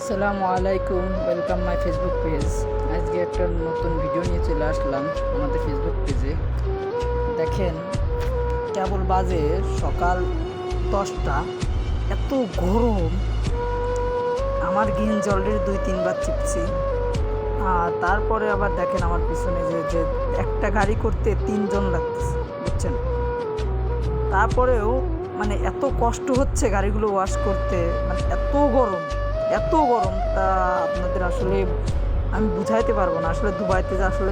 আসসালামু আলাইকুম, welcome my Facebook page. আজকে একটা নতুন ভিডিও নিয়ে চলে আসলাম আমাদের ফেসবুক পেজে। দেখেন, কেবল বাজে সকাল 10টা, এত গরম। আমার গেঞ্জি অলরেডি 2-3 বার চিপছি। আর তারপরে আবার দেখেন আমার পিছনে যে একটা গাড়ি করতে 3 জন লাগতেছে, বুঝছেন। তারপরেও মানে এত কষ্ট হচ্ছে গাড়িগুলো ওয়াশ করতে, মানে এত গরম তা আপনাদের আসলে আমি বুঝাইতে পারবো না। আসলে দুবাইতে যে আসলে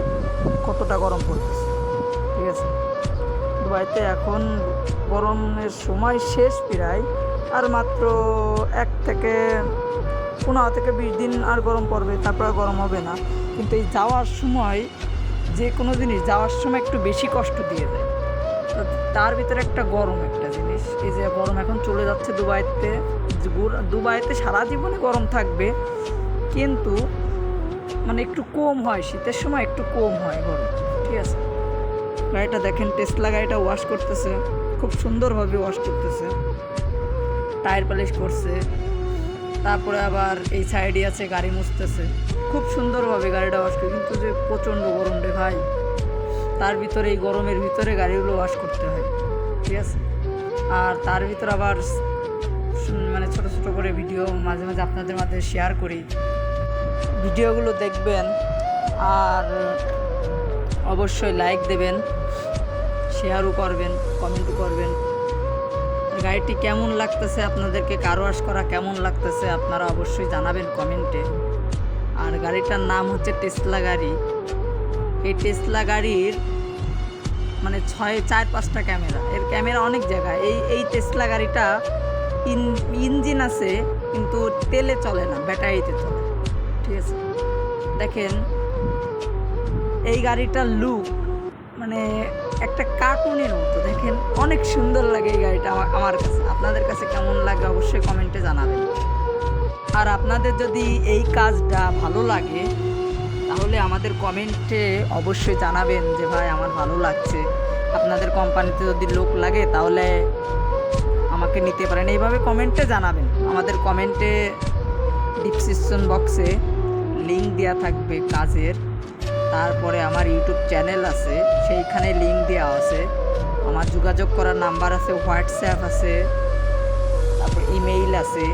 কতটা গরম পড়তেছে, ঠিক আছে। দুবাইতে এখন গরমের সময় শেষ প্রায়, আর মাত্র 15 থেকে 20 দিন আর গরম পড়বে, তারপর আর গরম হবে না। কিন্তু এই যাওয়ার সময় যে কোনো জিনিস যাওয়ার সময় একটু বেশি কষ্ট দিয়ে দেয়। তো তার ভিতরে একটা জিনিস, এই যে গরম এখন চলে যাচ্ছে দুবাইতে সারা জীবনে গরম থাকবে, কিন্তু মানে একটু কম হয়, শীতের সময় একটু কম হয় গরম, ঠিক আছে। গাড়িটা দেখেন, টেসলা গাড়িটা ওয়াশ করতেছে, খুব সুন্দরভাবে ওয়াশ করতেছে, টায়ার পালিশ করছে। তারপরে আবার এই সাইডে আছে গাড়ি মুছতেছে, খুব সুন্দরভাবে গাড়িটা ওয়াশ করে। কিন্তু যে প্রচণ্ড গরম রে ভাই, তার ভিতরে এই গরমের ভিতরে গাড়িগুলো ওয়াশ করতে হয়, ঠিক আছে। আর তার ভিতরে আবার মানে ছোট ছোট করে ভিডিও মাঝে মাঝে আপনাদের মাঝে শেয়ার করি, ভিডিওগুলো দেখবেন। আর অবশ্যই লাইক দেবেন, শেয়ারও করবেন, কমেন্টও করবেন। গাড়িটি কেমন লাগতেছে আপনাদেরকে, কার ওয়াশ করা কেমন লাগতেছে আপনারা অবশ্যই জানাবেন কমেন্টে। আর গাড়িটার নাম হচ্ছে টেসলা গাড়ি। এই টেসলা গাড়ির মানে 4-5টা ক্যামেরা, এর ক্যামেরা অনেক জায়গায়। এই টেসলা গাড়িটা ইঞ্জিন আছে, কিন্তু তেলে চলে না, ব্যাটারিতে চলে, ঠিক আছে। দেখেন এই গাড়িটার লুক মানে একটা কার্টুনের মতো, দেখেন অনেক সুন্দর লাগে এই গাড়িটা আমার কাছে। আপনাদের কাছে কেমন লাগে অবশ্যই কমেন্টে জানাবেন। আর আপনাদের যদি এই কাজটা ভালো লাগে তাহলে আমাদের কমেন্টে অবশ্যই জানাবেন যে ভাই আমার ভালো লাগছে। আপনাদের কোম্পানিতে যদি লোক লাগে তাহলে আমাকে নিতে পারেন, এইভাবে কমেন্টে জানাবেন। আমাদের কমেন্টে ডিসক্রিপশন বক্সে লিঙ্ক দেওয়া থাকবে কাজের। তারপরে আমার ইউটিউব চ্যানেল আছে, সেইখানে লিঙ্ক দেওয়া আছে। আমার যোগাযোগ করার নাম্বার আছে, হোয়াটসঅ্যাপ আছে, তারপর ইমেইল আছে,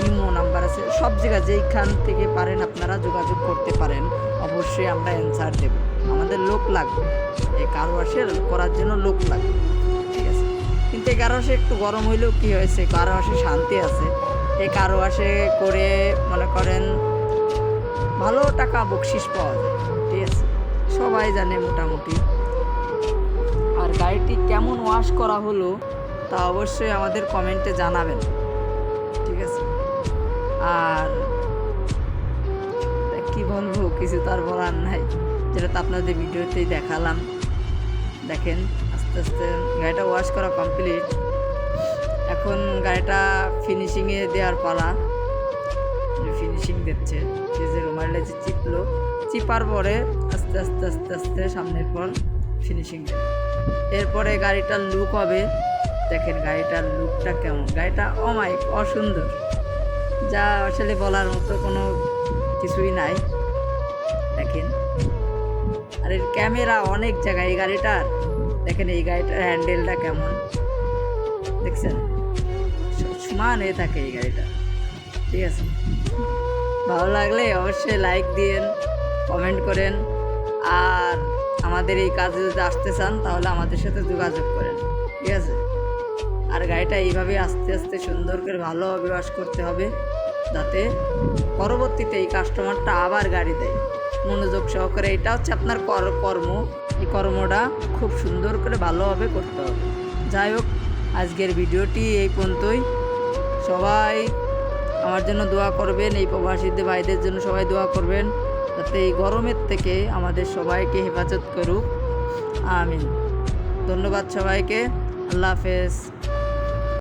ইমো নাম্বার আছে। সব জায়গায় যেইখান থেকে পারেন আপনারা যোগাযোগ করতে পারেন, অবশ্যই আমরা অ্যান্সার দেব। আমাদের লোক লাগবে, এই কার ওয়াশে করার জন্য লোক লাগবে, ঠিক আছে। কিন্তু এই কার ওয়াশে একটু গরম হইলেও কী হয়েছে, কার ওয়াশে শান্তি আছে। এই কার ওয়াশে করে মনে করেন ভালো টাকা বকশিস পাওয়া যায়, ঠিক আছে, সবাই জানে মোটামুটি। আর গাড়িটি কেমন ওয়াশ করা হলো তা অবশ্যই আমাদের কমেন্টে জানাবেন, ঠিক আছে। আর কি বলবো, কিছু তার বলার নাই, যেটা তো আপনাদের ভিডিওতেই দেখালাম। দেখেন আস্তে আস্তে গাড়িটা ওয়াশ করা কমপ্লিট। এখন গাড়িটা ফিনিশিংয়ে দেওয়ার পালা, ফিনিশিং দিচ্ছে। যে রুমালটা যে চিপার পরে আস্তে আস্তে আস্তে আস্তে সামনের পর ফিনিশিং দেবে। এরপরে গাড়িটার লুক হবে। দেখেন গাড়িটার লুকটা কেমন, গাড়িটা অসুন্দর, যা আসলে বলার মতো কোনো কিছুই নাই। দেখেন, আর এর ক্যামেরা অনেক জায়গায় এই গাড়িটার। দেখেন এই গাড়িটার হ্যান্ডেলটা কেমন, দেখছেন, সমান হয়ে থাকে এই গাড়িটা, ঠিক আছে। ভালো লাগলে অবশ্যই লাইক দিন, কমেন্ট করেন। আর আমাদের এই কাজে যদি আসতে চান তাহলে আমাদের সাথে যোগাযোগ করেন, ঠিক আছে। আর গাড়িটা এইভাবে আস্তে আস্তে সুন্দর করে ভালোভাবে ওয়াশ করতে হবে, যাতে পরবর্তীতে এই কাস্টমারটা আবার গাড়ি দেয় মনোযোগ সহকারে। এটা হচ্ছে আপনার কর্ম, এই কর্মটা খুব সুন্দর করে ভালোভাবে করতে হবে। যাই হোক, আজকের ভিডিওটি এই পর্যন্তই। সবাই আমার জন্য দোয়া করবেন, এই প্রবাসীদের ভাইদের জন্য সবাই দোয়া করবেন, যাতে এই গরমের থেকে আমাদের সবাইকে হেফাজত করুক, আমিন। ধন্যবাদ সবাইকে, আল্লাহ হাফেজ।